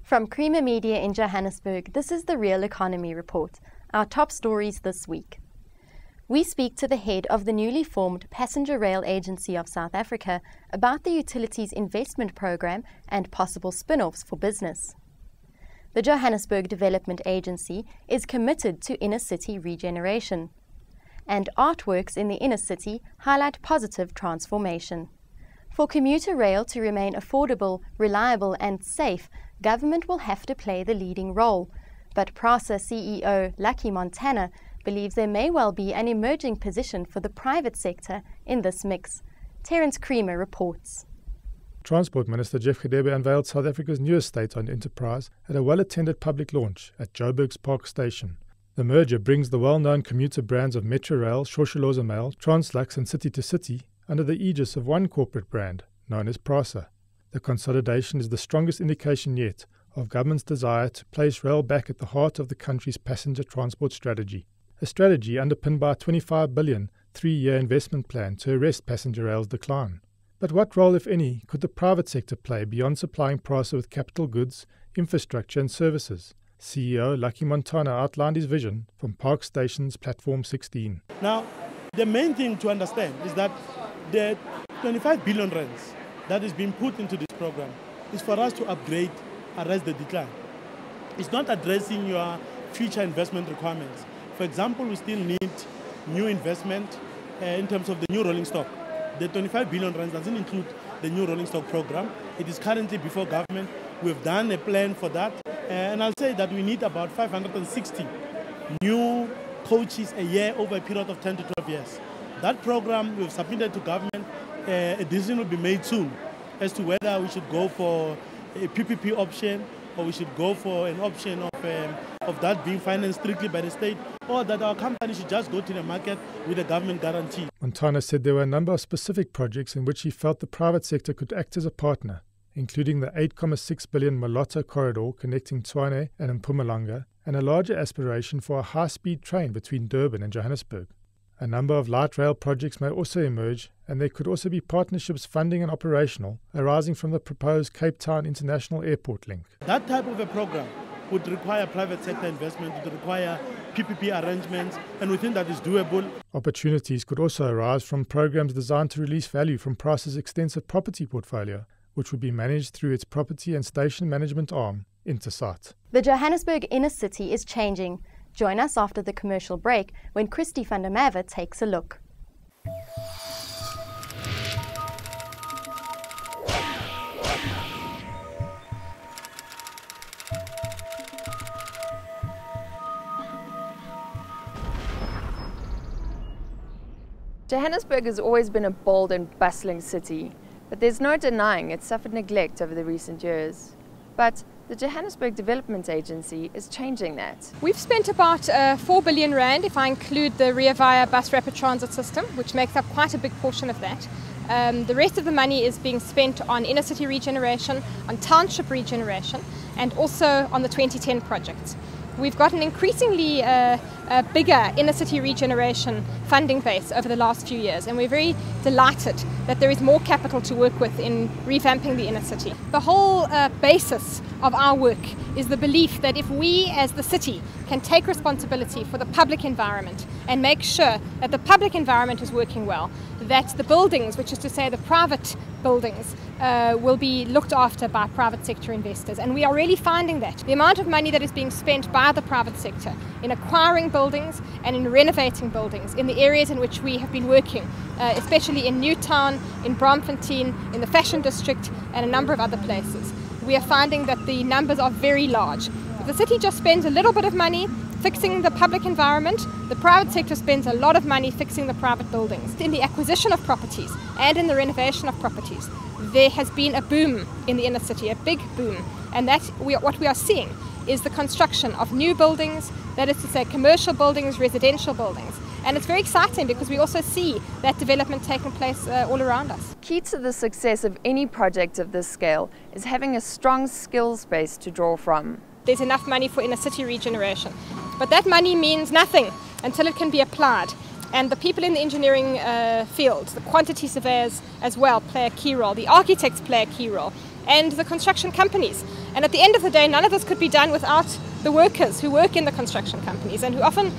From Creamer Media in Johannesburg, this is the Real Economy Report, our top stories this week. We speak to the head of the newly formed Passenger Rail Agency of South Africa about the utilities investment program and possible spin-offs for business. The Johannesburg Development Agency is committed to inner city regeneration. And artworks in the inner city highlight positive transformation. For commuter rail to remain affordable, reliable and safe, government will have to play the leading role. But PRASA CEO Lucky Montana believes there may well be an emerging position for the private sector in this mix. Terence Creamer reports. Transport Minister Jeff Gedebe unveiled South Africa's newest state-owned enterprise at a well-attended public launch at Joburg's Park Station. The merger brings the well-known commuter brands of Metrorail, Shosholoza Translux and City to City under the aegis of one corporate brand, known as PRASA. The consolidation is the strongest indication yet of government's desire to place rail back at the heart of the country's passenger transport strategy, a strategy underpinned by a 25 billion three-year investment plan to arrest passenger rail's decline. But what role, if any, could the private sector play beyond supplying PRASA with capital goods, infrastructure and services? CEO Lucky Montana outlined his vision from Park Station's Platform 16. Now, the main thing to understand is that the 25 billion rands that is being put into this program is for us to upgrade, arrest the decline. It's not addressing your future investment requirements. For example, we still need new investment in terms of the new rolling stock. The 25 billion rands doesn't include the new rolling stock program. It is currently before government. We've done a plan for that. And I'll say that we need about 560 new coaches a year over a period of 10 to 12 years. That program we've submitted to government. A decision will be made soon as to whether we should go for a PPP option or we should go for an option of that being financed strictly by the state, or that our company should just go to the market with a government guarantee. Montana said there were a number of specific projects in which he felt the private sector could act as a partner, including the 8.6 billion Malota corridor connecting Tshwane and Mpumalanga, and a larger aspiration for a high-speed train between Durban and Johannesburg. A number of light rail projects may also emerge, and there could also be partnerships funding and operational arising from the proposed Cape Town International Airport link. That type of a program would require private sector investment, would require PPP arrangements, and we think that is doable. Opportunities could also arise from programs designed to release value from PRASA's extensive property portfolio, which would be managed through its property and station management arm, Intersite. The Johannesburg inner city is changing. Join us after the commercial break when Christy van der Merwe takes a look. Johannesburg has always been a bold and bustling city, but there's no denying it's suffered neglect over the recent years. But the Johannesburg Development Agency is changing that. We've spent about 4 billion rand if I include the Rea Vaya bus rapid transit system, which makes up quite a big portion of that. The rest of the money is being spent on inner city regeneration, on township regeneration, and also on the 2010 projects. We've got an increasingly bigger inner city regeneration funding base over the last few years, and we're very delighted that there is more capital to work with in revamping the inner city. The whole basis of our work is the belief that if we as the city can take responsibility for the public environment and make sure that the public environment is working well, that the buildings, which is to say the private buildings, will be looked after by private sector investors. And we are really finding that. The amount of money that is being spent by the private sector in acquiring buildings and in renovating buildings in the areas in which we have been working, especially in Newtown, in Braamfontein, in the Fashion District and a number of other places, we are finding that the numbers are very large. If the city just spends a little bit of money fixing the public environment, the private sector spends a lot of money fixing the private buildings. In the acquisition of properties and in the renovation of properties, there has been a boom in the inner city, a big boom. And what we are seeing is the construction of new buildings, that is to say commercial buildings, residential buildings. And it's very exciting because we also see that development taking place all around us. Key to the success of any project of this scale is having a strong skills base to draw from. There's enough money for inner city regeneration, but that money means nothing until it can be applied. And the people in the engineering field, the quantity surveyors as well, play a key role. The architects play a key role, and the construction companies. And at the end of the day, none of this could be done without the workers who work in the construction companies and who often,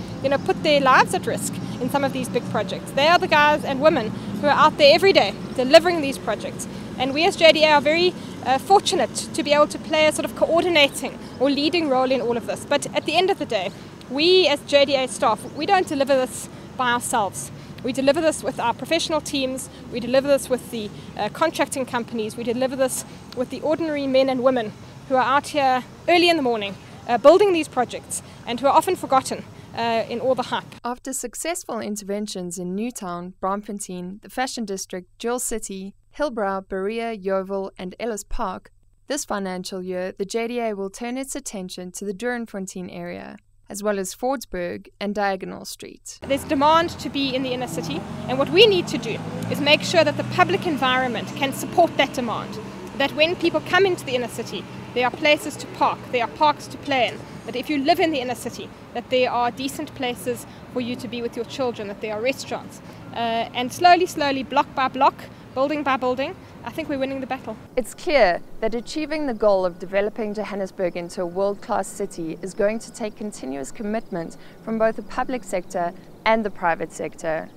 put their lives at risk in some of these big projects. They are the guys and women who are out there every day delivering these projects. And we as JDA are very fortunate to be able to play a sort of coordinating or leading role in all of this. But at the end of the day, we as JDA staff, we don't deliver this by ourselves. We deliver this with our professional teams, we deliver this with the contracting companies, we deliver this with the ordinary men and women who are out here early in the morning building these projects and who are often forgotten in all the hype. After successful interventions in Newtown, Braamfontein, the Fashion District, Jewel City, Hillbrow, Berea, Yeoville and Ellis Park, this financial year the JDA will turn its attention to the Doornfontein area, as well as Fordsburg and Diagonal Street. There's demand to be in the inner city, and what we need to do is make sure that the public environment can support that demand. That when people come into the inner city, there are places to park, there are parks to play in, that if you live in the inner city, that there are decent places for you to be with your children, that there are restaurants. And slowly, block by block, building by building, I think we're winning the battle. It's clear that achieving the goal of developing Johannesburg into a world-class city is going to take continuous commitment from both the public sector and the private sector.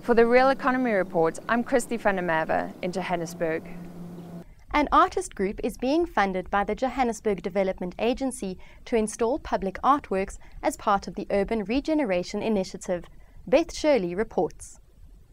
For the Real Economy Report, I'm Christy van der Merwe in Johannesburg. An artist group is being funded by the Johannesburg Development Agency to install public artworks as part of the Urban Regeneration Initiative. Beth Shirley reports.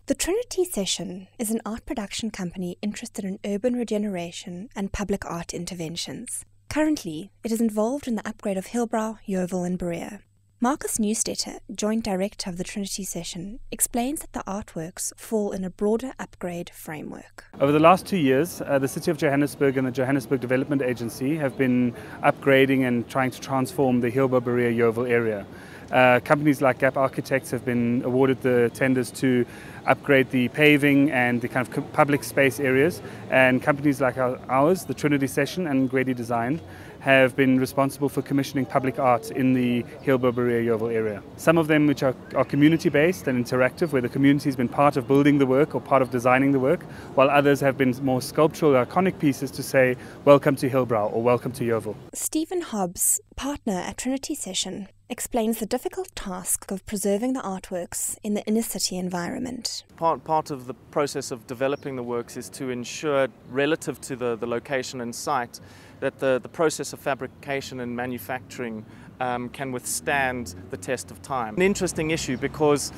The Trinity Session is an art production company interested in urban regeneration and public art interventions. Currently, it is involved in the upgrade of Hillbrow, Yeoville and Berea. Marcus Newstetter, Joint Director of the Trinity Session, explains that the artworks fall in a broader upgrade framework. Over the last 2 years, the City of Johannesburg and the Johannesburg Development Agency have been upgrading and trying to transform the Hillbrow, Berea, Yeoville area. Companies like Gap Architects have been awarded the tenders to upgrade the paving and the kind of public space areas, and companies like ours, the Trinity Session and Grady Design, have been responsible for commissioning public art in the Hillbrow, Berea, Yeoville area. Some of them which are community-based and interactive, where the community has been part of building the work or part of designing the work, while others have been more sculptural, iconic pieces to say, welcome to Hillbrow or welcome to Yeoville. Stephen Hobbs, partner at Trinity Session, explains the difficult task of preserving the artworks in the inner city environment. Part of the process of developing the works is to ensure, relative to the location and site, that the process of fabrication and manufacturing can withstand the test of time. An interesting issue because,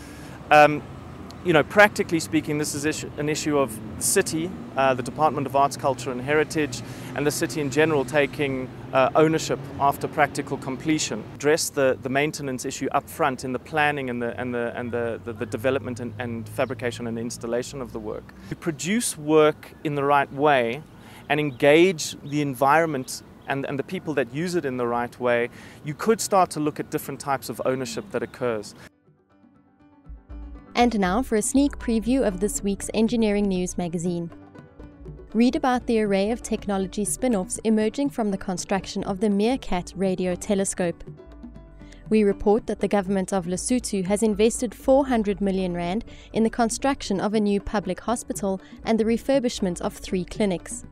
practically speaking, this is an issue of the city, the Department of Arts, Culture and Heritage, and the city in general taking ownership after practical completion. Address the maintenance issue up front in the planning and the development and fabrication and installation of the work. To produce work in the right way and engage the environment and the people that use it in the right way, you could start to look at different types of ownership that occurs. And now for a sneak preview of this week's Engineering News magazine. Read about the array of technology spin-offs emerging from the construction of the Meerkat radio telescope. We report that the government of Lesotho has invested 400 million rand in the construction of a new public hospital and the refurbishment of 3 clinics.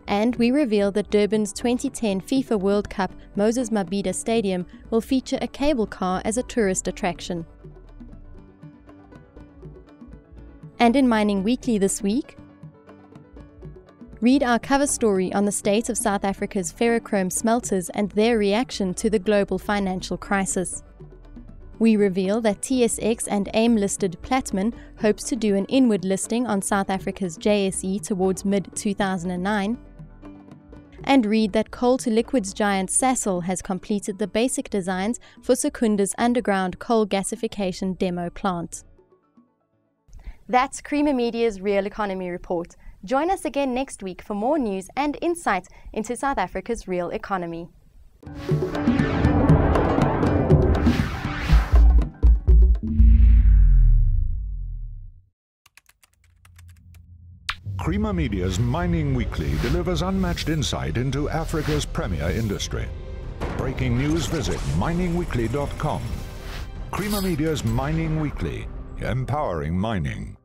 And we reveal that Durban's 2010 FIFA World Cup Moses Mabhida Stadium will feature a cable car as a tourist attraction. And in Mining Weekly this week, read our cover story on the state of South Africa's ferrochrome smelters and their reaction to the global financial crisis. We reveal that TSX and AIM-listed Platman hopes to do an inward listing on South Africa's JSE towards mid-2009. And read that coal-to-liquids giant Sasol has completed the basic designs for Secunda's underground coal gasification demo plant. That's Creamer Media's Real Economy Report. Join us again next week for more news and insight into South Africa's real economy. Creamer Media's Mining Weekly delivers unmatched insight into Africa's premier industry. Breaking news, visit miningweekly.com. Creamer Media's Mining Weekly, empowering mining.